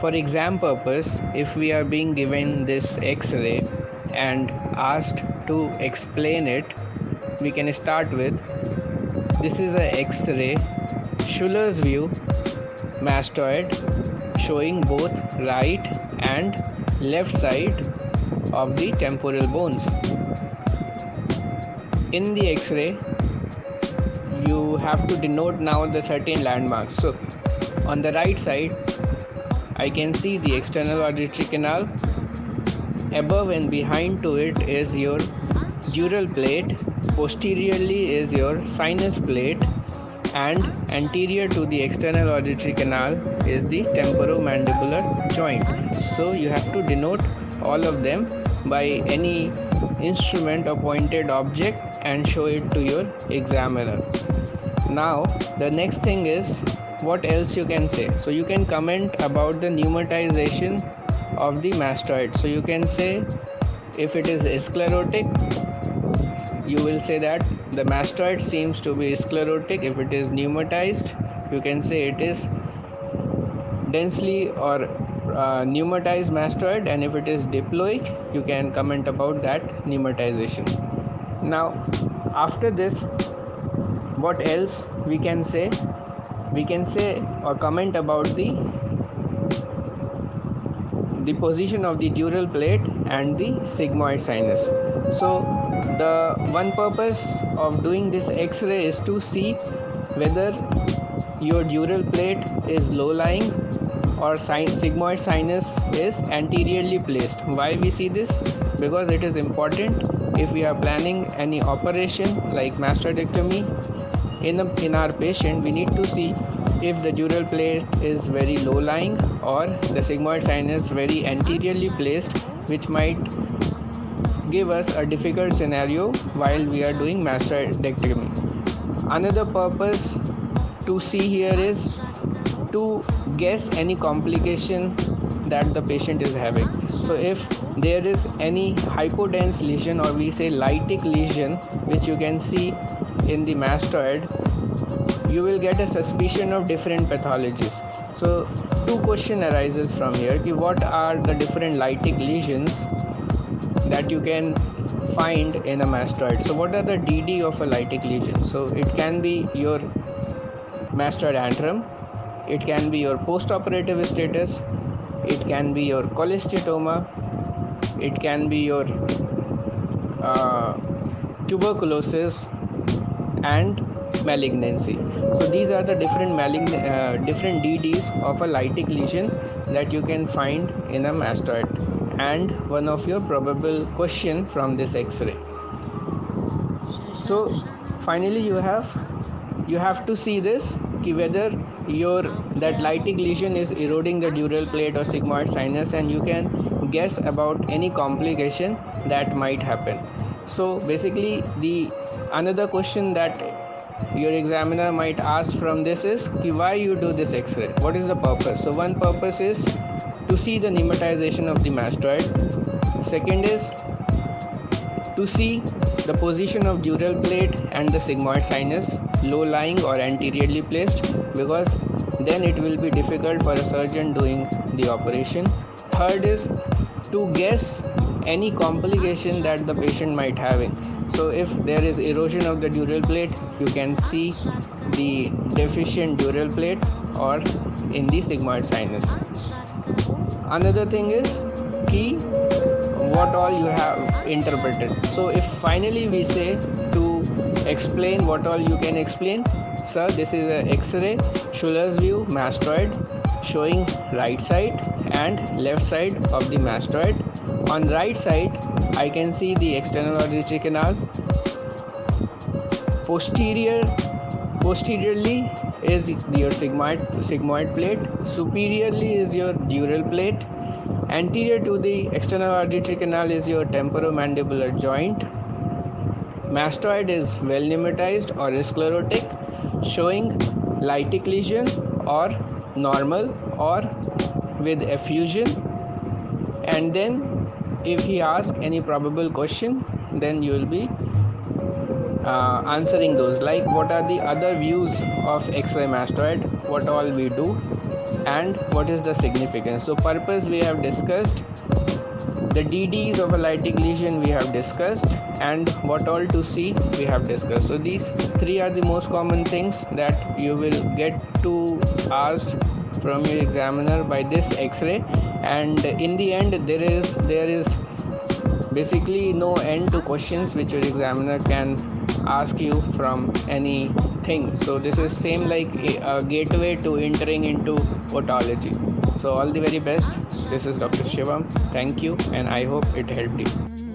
For exam purpose, if we are being given this X-ray and asked to explain it, we can start with, this is a X-ray Schuller's view mastoid showing both right and left side of the temporal bones. In the X-ray, you have to denote now the certain landmarks. So on the right side, I can see the external auditory canal. Above and behind to it is your dural plate. Posteriorly is your sinus plate, and anterior to the external auditory canal is the temporomandibular joint. So you have to denote all of them by any instrument or pointed object and show it to your examiner. Now the next thing is, what else you can say? So you can comment about the pneumatization of the mastoid. So you can say, if it is sclerotic, you will say that the mastoid seems to be sclerotic. If it is pneumatized, you can say it is densely or pneumatized mastoid, and if it is diploic, you can comment about that pneumatization. Now after this, what else we can say? We can say or comment about the position of the dural plate and the sigmoid sinus. So the one purpose of doing this X-ray is to see whether your dural plate is low lying or sigmoid sinus is anteriorly placed. Why we see this? Because it is important if we are planning any operation like mastoidectomy in our patient. We need to see if the dural plate is very low lying or the sigmoid sinus very anteriorly placed, which might give us a difficult scenario while we are doing mastoidectomy. Another purpose to see here is to guess any complication that the patient is having. So if there is any hypodense lesion, or we say lytic lesion, which you can see in the mastoid, you will get a suspicion of different pathologies. So two question arises from here: what are the different lytic lesions that you can find in a mastoid? So what are the DD of a lytic lesion? So it can be your mastoid antrum, it can be your postoperative status, it can be your cholesteatoma, it can be your tuberculosis and malignancy. So these are the different different DDs of a lytic lesion that you can find in a mastoid, and one of your probable question from this X-ray. So finally you have to see this, whether your that lytic lesion is eroding the dural plate or sigmoid sinus, and you can guess about any complication that might happen. So basically, the another question that your examiner might ask from this is, why you do this X-ray? What is the purpose? So one purpose is to see the pneumatization of the mastoid. Second is to see the position of dural plate and the sigmoid sinus, low lying or anteriorly placed, because then it will be difficult for a surgeon doing the operation. Third is to guess any complication that the patient might having. So if there is erosion of the dural plate, you can see the deficient dural plate or in the sigmoid sinus. Another thing is what all you have interpreted. So if finally we say to explain what all you can explain, sir, this is a X-ray Schuller's view mastoid showing right side and left side of the mastoid. On right side, I can see the external auditory canal. Posteriorly is your sigmoid plate. Superiorly is your dural plate. Anterior to the external auditory canal is your temporomandibular joint. Mastoid is well pneumatized or sclerotic, showing lytic lesion or normal or with effusion. And then if he asks any probable question, then you will be answering those, like what are the other views of X-ray mastoid, what all we do. and what is the significance. So purpose we have discussed, the DDs of a lighting lesion we have discussed, and what all to see we have discussed. So these three are the most common things that you will get to asked from your examiner by this X-ray, and in the end there is basically no end to questions which your examiner can ask you from anything. So this is same like a gateway to entering into otology. So all the very best. This is Dr. Shivam. Thank you, and I hope it helped you.